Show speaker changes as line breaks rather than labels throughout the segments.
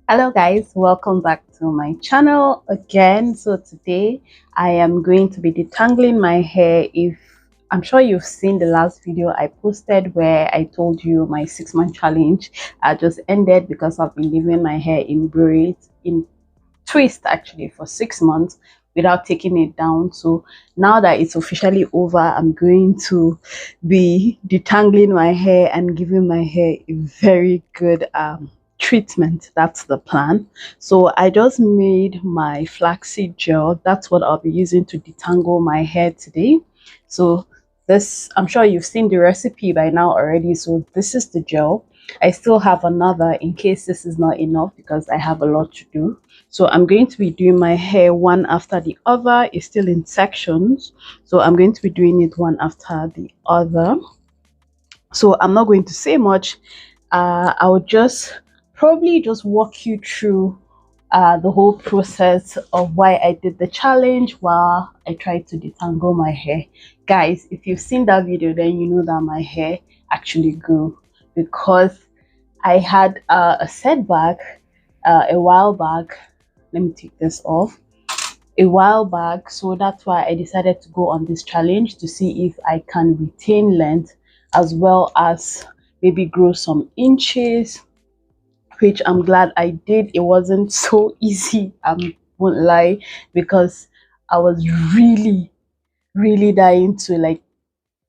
Hello guys, welcome back to my channel again. So today I am going to be detangling my hair. If I'm sure you've seen the last video I posted where I told you my 6-month challenge just ended because I've been leaving my hair in braids, in twist actually, for 6 months without taking it down. So now that it's officially over, I'm going to be detangling my hair and giving my hair a very good treatment. That's the plan. So I just made my flaxseed gel. That's what I'll be using to detangle my hair today. So this, I'm sure you've seen the recipe by now already. So this is the gel. I still have another in case this is not enough because I have a lot to do. So I'm going to be doing my hair one after the other. It's still in sections, so I'm going to be doing it one after the other. So I'm not going to say much. I'll just probably just walk you through the whole process of why I did the challenge while I tried to detangle my hair. Guys, if you've seen that video, then you know that my hair actually grew because I had a setback a while back. Let me take this off. A while back, so that's why I decided to go on this challenge to see if I can retain length as well as maybe grow some inches, which I'm glad I did. It wasn't so easy, I won't lie, because I was really dying to like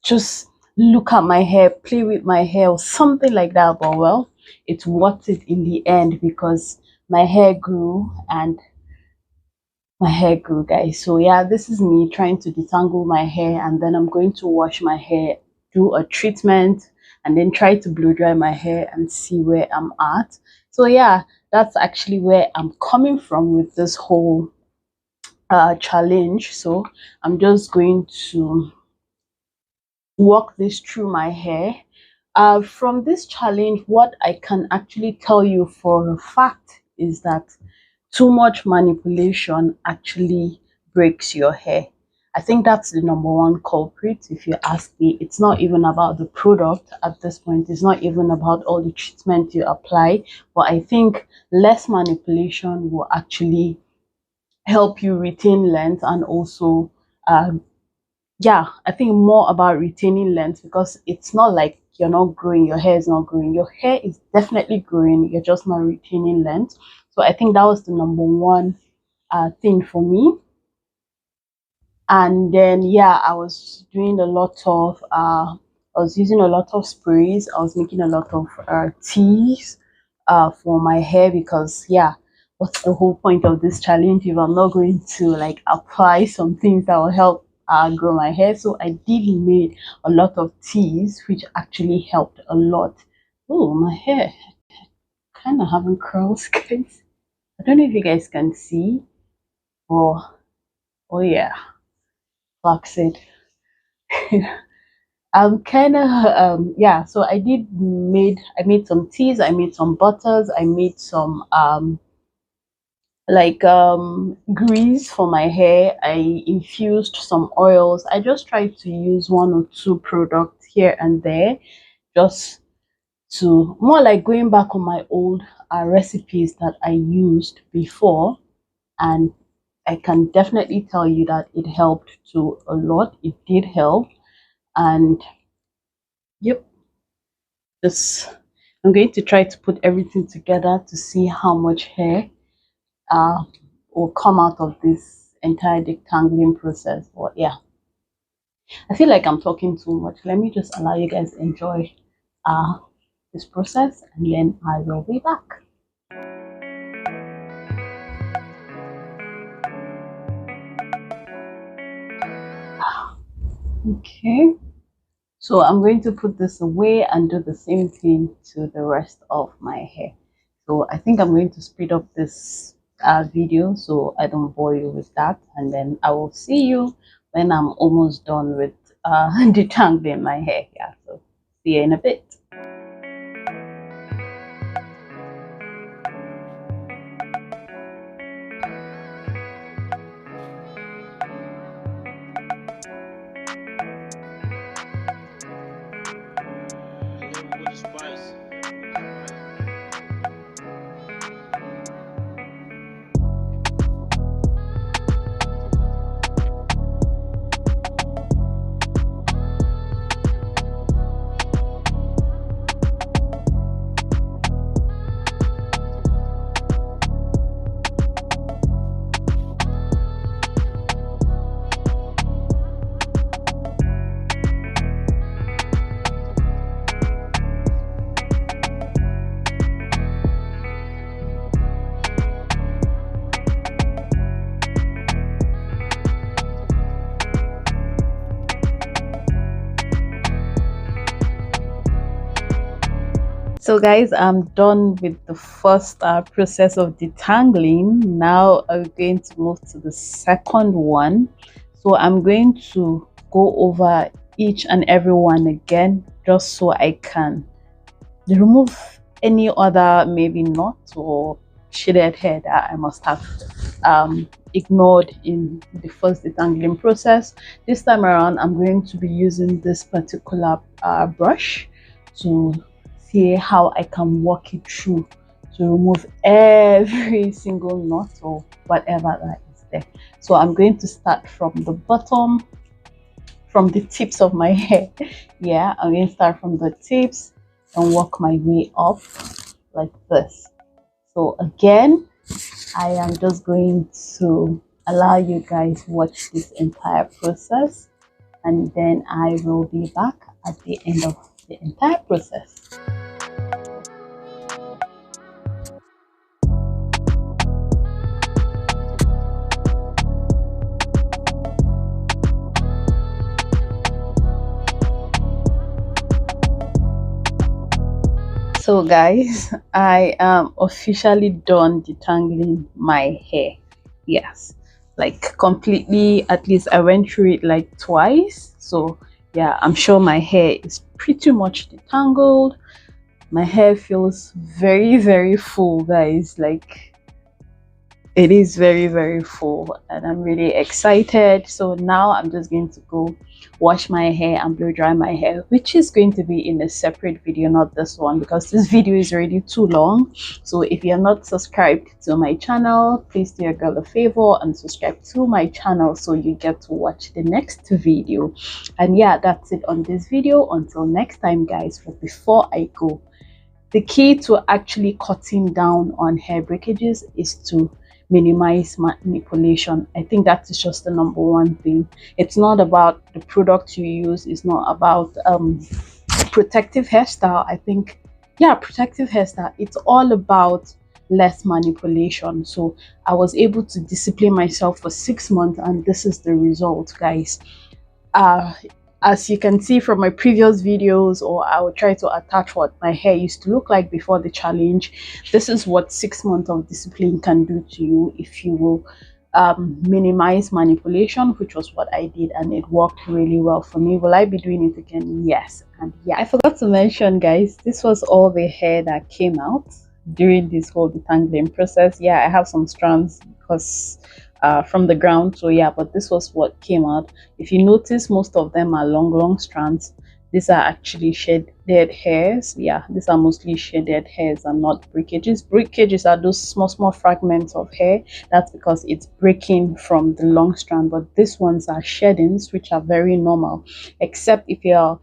just look at my hair, play with my hair or something like that. But well, it's worth it in the end because my hair grew and my hair grew, guys. So yeah, this is me trying to detangle my hair, and then I'm going to wash my hair, do a treatment, and then try to blow dry my hair and see where I'm at. So yeah, that's actually where I'm coming from with this whole challenge. So I'm just going to walk this through my hair. From this challenge, what I can actually tell you for a fact is that too much manipulation actually breaks your hair. I think that's the number one culprit. If you ask me, it's not even about the product at this point. It's not even about all the treatment you apply. But I think less manipulation will actually help you retain length and also yeah, I think more about retaining length because it's not like you're not growing, your hair is not growing. Your hair is definitely growing, you're just not retaining length. So I think that was the number one thing for me. And then yeah, I was doing a lot of I was using a lot of sprays. I was making a lot of teas for my hair because yeah, what's the whole point of this challenge if I'm not going to like apply some things that will help grow my hair? So I did make a lot of teas which actually helped a lot. Oh, my hair kind of having curls, guys. I don't know if you guys can see. Oh yeah, flaxseed. I'm kind of yeah, so I made some teas, I made some butters, I made some like grease for my hair. I infused some oils. I just tried to use one or two products here and there, just to more like going back on my old recipes that I used before. And I can definitely tell you that it helped to a lot. It did help. And yep, just I'm going to try to put everything together to see how much hair uh, will come out of this entire detangling process. But yeah, I feel like I'm talking too much. Let me just allow you guys enjoy uh, this process and then I will be back. Okay, so I'm going to put this away and do the same thing to the rest of my hair. So I think I'm going to speed up this video so I don't bore you with that, and then I will see you when I'm almost done with detangling my hair. Yeah, so see you in a bit. So guys, I'm done with the first process of detangling. Now I'm going to move to the second one. So I'm going to go over each and every one again, just so I can remove any other maybe knot or shaded hair that I must have ignored in the first detangling process. This time around, I'm going to be using this particular brush to see how I can walk it through to remove every single knot or whatever that is there. So I'm going to start from the bottom, from the tips of my hair. Yeah, I'm going to start from the tips and work my way up like this. So again, I am just going to allow you guys watch this entire process, and then I will be back at the end of the entire process. So guys, I am officially done detangling my hair. Yes, like completely. At least I went through it like twice. So yeah, I'm sure my hair is pretty much detangled. My hair feels very full, guys. Like, it is very full, and I'm really excited. So now I'm just going to go wash my hair and blow dry my hair, which is going to be in a separate video, not this one, because this video is already too long. So if you're not subscribed to my channel, please do your girl a favor and subscribe to my channel so you get to watch the next video. And yeah, that's it on this video. Until next time, guys. But before I go, the key to actually cutting down on hair breakages is to minimize manipulation. I think that is just the number one thing. It's not about the product you use, it's not about protective hairstyle. I think, yeah, protective hairstyle, it's all about less manipulation. So I was able to discipline myself for 6 months, and this is the result, guys. uh as you can see from my previous videos, or I will try to attach what my hair used to look like before the challenge. This is what 6 months of discipline can do to you if you will minimize manipulation, which was what I did, and it worked really well for me. Will I be doing it again? Yes. And yeah, I forgot to mention, guys, this was all the hair that came out during this whole detangling process. Yeah, I have some strands because from the ground, so yeah, but this was what came out. If you notice, most of them are long strands. These are actually shaded hairs. Yeah, these are mostly shaded hairs and not breakages. Breakages are those small fragments of hair. That's because it's breaking from the long strand, but these ones are sheddings, which are very normal, except if you're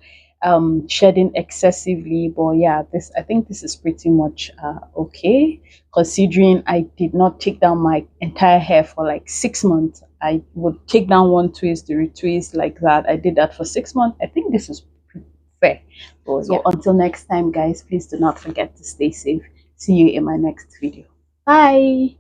shedding excessively. But yeah, this, I think this is pretty much okay, considering I did not take down my entire hair for like 6 months. I would take down one twist, retwist, like that. I did that for 6 months. I think this is pretty fair. So yeah, until next time, guys, please do not forget to stay safe. See you in my next video. Bye.